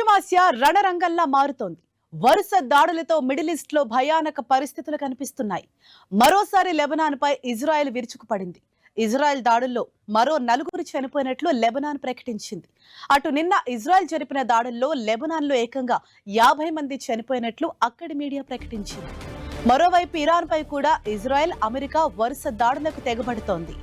పశ్చిమాసియా రణరంగంలా మారుతోంది. వరుస దాడులతో మిడిల్ ఈస్ట్ లో భయానక పరిస్థితులు కనిపిస్తున్నాయి. మరోసారి లెబనాన్ పై ఇజ్రాయెల్ విరుచుకుపడింది. ఇజ్రాయెల్ దాడుల్లో మరో 4 చనిపోయినట్లు లెబనాన్ ప్రకటించింది. అటు నిన్న ఇజ్రాయెల్ జరిపిన దాడుల్లో లెబనాన్ లో ఏకంగా 50 మంది చనిపోయినట్లు అక్కడి మీడియా ప్రకటించింది. మరోవైపు ఇరాన్ పై కూడా ఇజ్రాయెల్, అమెరికా వరుస దాడులకు తెగబడుతోంది.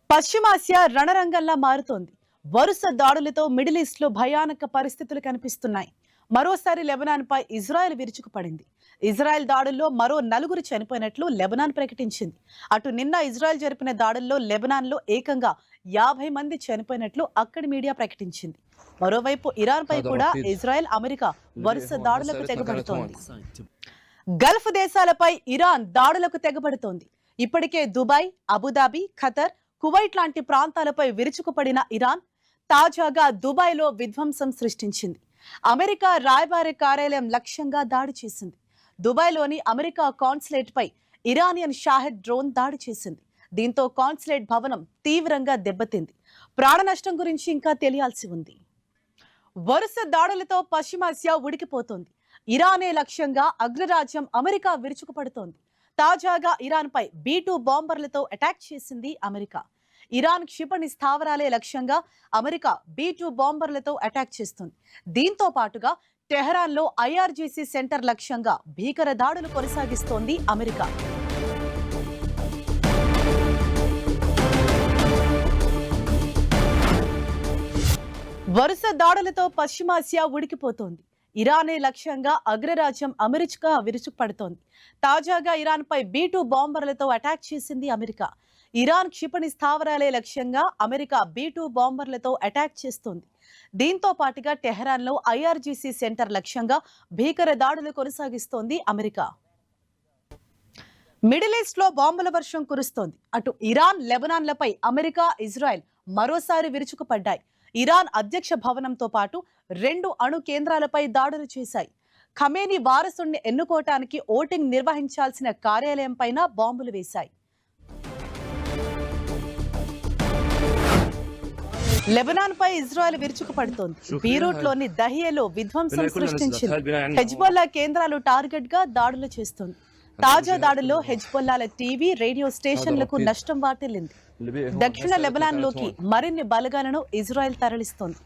పశ్చిమాసియా రణరంగంలా మారుతోంది. వరుస దాడులతో మిడిల్ ఈస్ట్ లో భయానక పరిస్థితులు కనిపిస్తున్నాయి. మరోసారి లెబనాన్ పై ఇజ్రాయెల్ విరుచుకుపడింది. ఇజ్రాయెల్ దాడుల్లో మరో 4 చనిపోయినట్లు లెబనాన్ ప్రకటించింది. అటు నిన్న ఇజ్రాయెల్ జరిపిన దాడుల్లో లెబనాన్ లో ఏకంగా 50 మంది చనిపోయినట్లు అక్కడి మీడియా ప్రకటించింది. మరోవైపు ఇరాన్ పై కూడా ఇజ్రాయెల్, అమెరికా వరుస దాడులకు తెగబడుతోంది. గల్ఫ్ దేశాలపై ఇరాన్ దాడులకు తెగబడుతోంది. ఇప్పటికే దుబాయ్, అబుదాబి, ఖతర్, కువైట్ లాంటి ప్రాంతాలపై విరుచుకుపడిన ఇరాన్ తాజాగా దుబాయ్లో విధ్వంసం సృష్టించింది. అమెరికా రాయబారి కార్యాలయం లక్ష్యంగా దాడి చేసింది. దుబాయ్లోని అమెరికా కాన్సులేట్ పై ఇరానియన్ షాహెద్ డ్రోన్ దాడి చేసింది. దీంతో కాన్సులేట్ భవనం తీవ్రంగా దెబ్బతింది. ప్రాణ నష్టం గురించి ఇంకా తెలియాల్సి ఉంది. వరుస దాడులతో పశ్చిమాసియా ఉడికిపోతోంది. ఇరానే లక్ష్యంగా అగ్రరాజ్యం అమెరికా విరుచుకుపడుతోంది. తాజాగా ఇరాన్ పై B-2 బాంబర్లతో అటాక్ చేసింది అమెరికా. ఇరాన్ క్షిపణి స్థావరాలే లక్ష్యంగా అమెరికా B-2 బాంబర్లతో అటాక్ చేస్తుంది. దీంతో పాటుగా టెహరాన్ లో IRGC సెంటర్ లక్ష్యంగా భీకర దాడులు కొనసాగిస్తోంది అమెరికా. వరుస దాడులతో పశ్చిమాసియా ఉడికిపోతోంది. ఇరానే లక్ష్యంగా అగ్రరాజ్యం అమెరికా విరుచుకుపడుతోంది. తాజాగా ఇరాన్ పై B-2 బాంబర్లతో అటాక్ చేసింది అమెరికా. ఇరాన్ క్షిపణి స్థావరాలే లక్ష్యంగా అమెరికా B-2 బాంబర్లతో అటాక్ చేస్తోంది. దీంతో పాటుగా టెహరాన్ లో IRGC సెంటర్ లక్ష్యంగా భీకర దాడులు కొనసాగిస్తోంది అమెరికా. మిడిల్ ఈస్ట్ లో బాంబుల వర్షం కురుస్తోంది. అటు ఇరాన్, లెబనాన్లపై అమెరికా, ఇజ్రాయెల్ మరోసారి విరుచుకుపడ్డాయి. ఇరాన్ అధ్యక్ష భవనంతో పాటు 2 అణు కేంద్రాలపై దాడులు చేశాయి. ఖమేనీ వారసుడిని ఎన్నుకోవటానికి ఓటింగ్ నిర్వహించాల్సిన కార్యాలయం పైన బాంబులు వేశాయి. లెబనాన్ పై ఇజ్రాయెల్ విరుచుకుపడుతోంది. బీరూట్ లోని దహియాలో విధ్వంసం సృష్టించింది. హెజ్బొల్లా కేంద్రాలు టార్గెట్ గా దాడులు చేస్తోంది. తాజా దాడుల్లో హెజ్బొల్లాల టీవీ, రేడియో స్టేషన్లకు నష్టం వాటిల్లింది. దక్షిణ లెబనాన్ లోకి మరిన్ని బలగాలను ఇజ్రాయెల్ తరలిస్తోంది.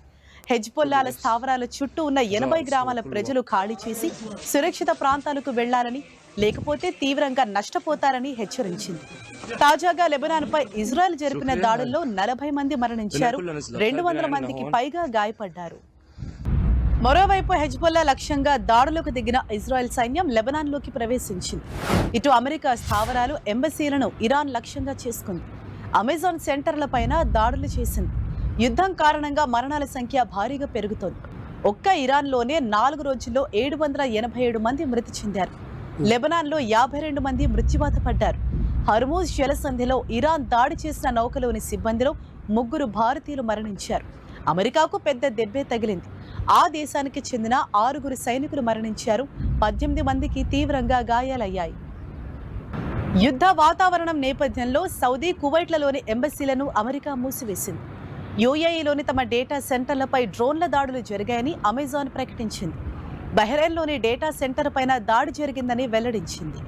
హెజ్బొల్లాల స్థావరాల చుట్టూ ఉన్న 80 గ్రామాల ప్రజలు ఖాళీ చేసి సురక్షిత ప్రాంతాలకు వెళ్లాలని, లేకపోతే తీవ్రంగా నష్టపోతారని హెచ్చరించింది. తాజాగా లెబనాన్ పై ఇజ్రాయెల్ జరిపిన దాడుల్లో 40 మంది మరణించారు, 200 మందికి పైగా గాయపడ్డారు. మరోవైపు హెజ్బొల్లా లక్ష్యంగా దాడులకు దిగిన ఇజ్రాయెల్ సైన్యం లెబనాన్ లోకి ప్రవేశించింది. ఇటు అమెరికా స్థావరాలు, ఎంబసీలను ఇరాన్ లక్ష్యంగా చేసుకుంది. అమెజాన్ సెంటర్ల పైన దాడులు చేసింది. యుద్ధం కారణంగా మరణాల సంఖ్య భారీగా పెరుగుతోంది. ఒక్క ఇరాన్ లోనే 4 రోజుల్లో 787 మంది మృతి చెందారు. లెబనాన్ లో 52 మంది మృత్యువాత పడ్డారు. హర్మూజ్ జలసంధిలో ఇరాన్ దాడి చేసిన నౌకలోని సిబ్బందిలో 3 భారతీయులు మరణించారు. అమెరికాకు పెద్ద దెబ్బే తగిలింది. ఆ దేశానికి చెందిన 6 సైనికులు మరణించారు. 18 మందికి తీవ్రంగా గాయాలయ్యాయి. యుద్ధ వాతావరణం నేపథ్యంలో సౌదీ, కువైట్లలోని ఎంబసీలను అమెరికా మూసివేసింది. UAEలోని తమ డేటా సెంటర్లపై డ్రోన్ల దాడులు జరిగాయని అమెజాన్ ప్రకటించింది. బహ్రెయిన్లోని డేటా సెంటర్ పైన దాడి జరిగిందని వెల్లడించింది.